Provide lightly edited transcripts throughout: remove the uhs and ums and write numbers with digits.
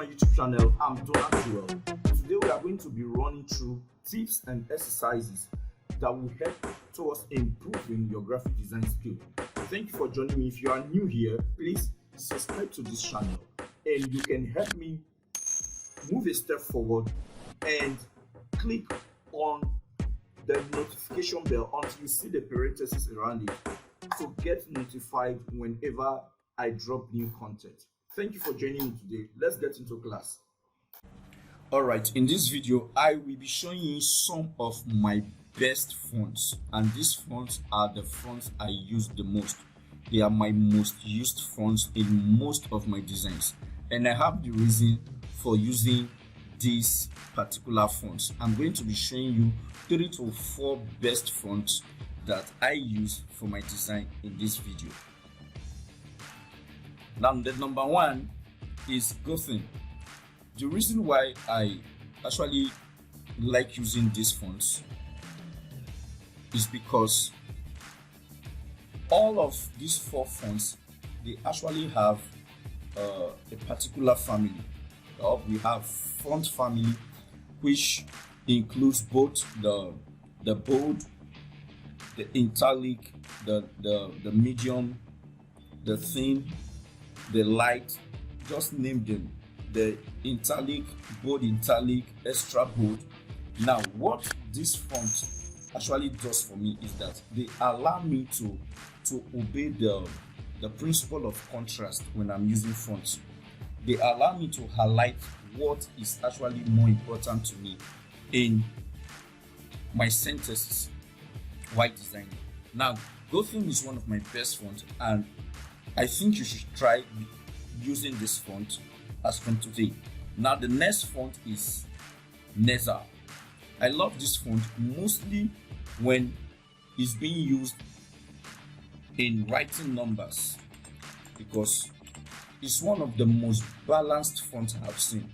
my YouTube channel. I'm Donald. Today we are going to be running through tips and exercises that will help towards improving your graphic design skill. Thank you for joining me. If you are new here, please subscribe to this channel and you can help me move a step forward and click on the notification bell until you see the parentheses around it to get notified whenever I drop new content. Thank you for joining me today. Let's get into class. Alright, in this video I will be showing you some of my best fonts, and these fonts are the fonts I use the most. They are my most used fonts in most of my designs, and I have the reason for using these particular fonts. I'm going to be showing you 3 to 4 best fonts that I use for my design in this video. Now, the number one is Gotham. The reason why I actually like using these fonts is because all of these 4 fonts, they actually have a particular family. We have font family, which includes both the bold, the italic, the medium, the thin, the light, just name them. The italic, bold italic, extra bold. Now, what this font actually does for me is that they allow me to obey the principle of contrast when I'm using fonts. They allow me to highlight what is actually more important to me in my sentences while designing. Now, Gotham is one of my best fonts, and I think you should try using this font as from today. Now, the next font is Neza. I love this font mostly when it's being used in writing numbers, because it's one of the most balanced fonts I have seen.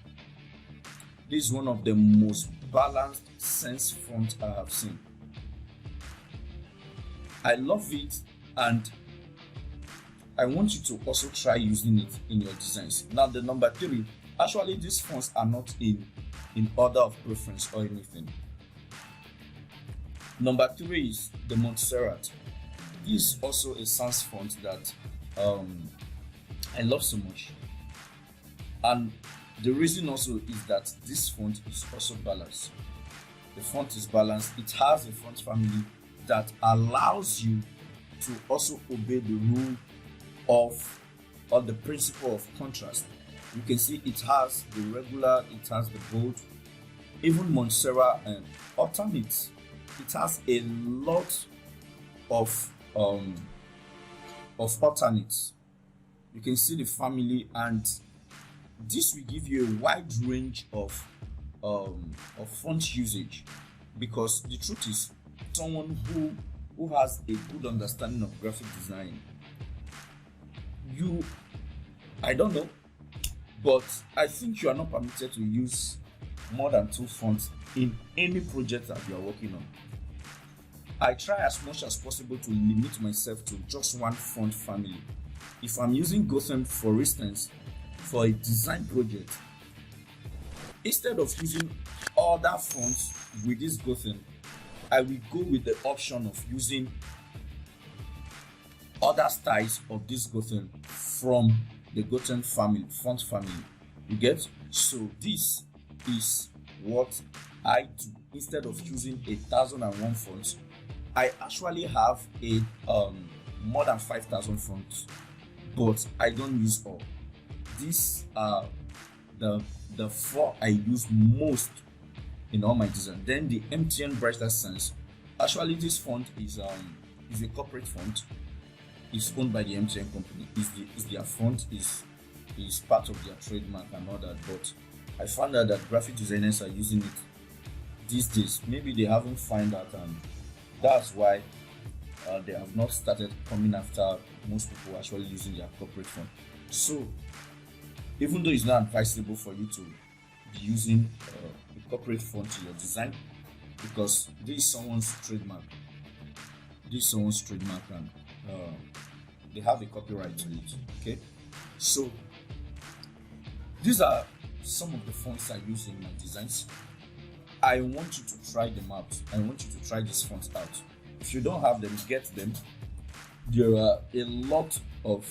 This is one of the most balanced sense fonts I have seen. I love it, and I want you to also try using it in your designs. Now, the number 3, actually these fonts are not in order of preference or anything. Number 3 is the Montserrat. This is also a sans font that I love so much, and the reason also is that this font is also balanced. The font is balanced. It has a font family that allows you to also obey the rule of or the principle of contrast. You can see it has the regular, it has the bold, even Montserrat and alternates. It has a lot of alternates. You can see the family, and this will give you a wide range of font usage, because the truth is, someone who has a good understanding of graphic design, I don't know, but I think you are not permitted to use more than 2 fonts in any project that you are working on. I try as much as possible to limit myself to just 1 font family. If I'm using Gotham, for instance, for a design project, instead of using other fonts with this Gotham, I will go with the option of using other styles of this Gotham from the Gotham family, font family. You get? So this is what I do. Instead of using 1001 fonts, I actually have a more than 5,000 fonts, but I don't use all. These are the 4 I use most in all my design. Then the MTN Brighter Sans. Actually, this font is a corporate font. It's owned by the MTN company. Is their font is part of their trademark and all that. But I found out that graphic designers are using it these days. Maybe they haven't found out, and that's why they have not started coming after most people actually using their corporate font. So, even though it's not advisable for you to be using a corporate font in your design, because this is someone's trademark. And they have a copyright to it. Okay, so these are some of the fonts I use in my designs. I want you to try them out. I want you to try these fonts out. If you don't have them, get them. There are a lot of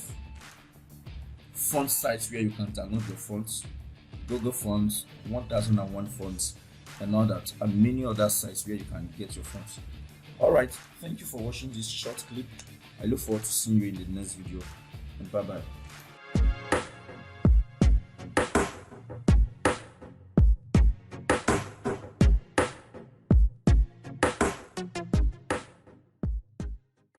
font sites where you can download your fonts. Google Fonts, 1001 Fonts, and all that, and many other sites where you can get your fonts. Alright, thank you for watching this short clip. I look forward to seeing you in the next video, and bye bye.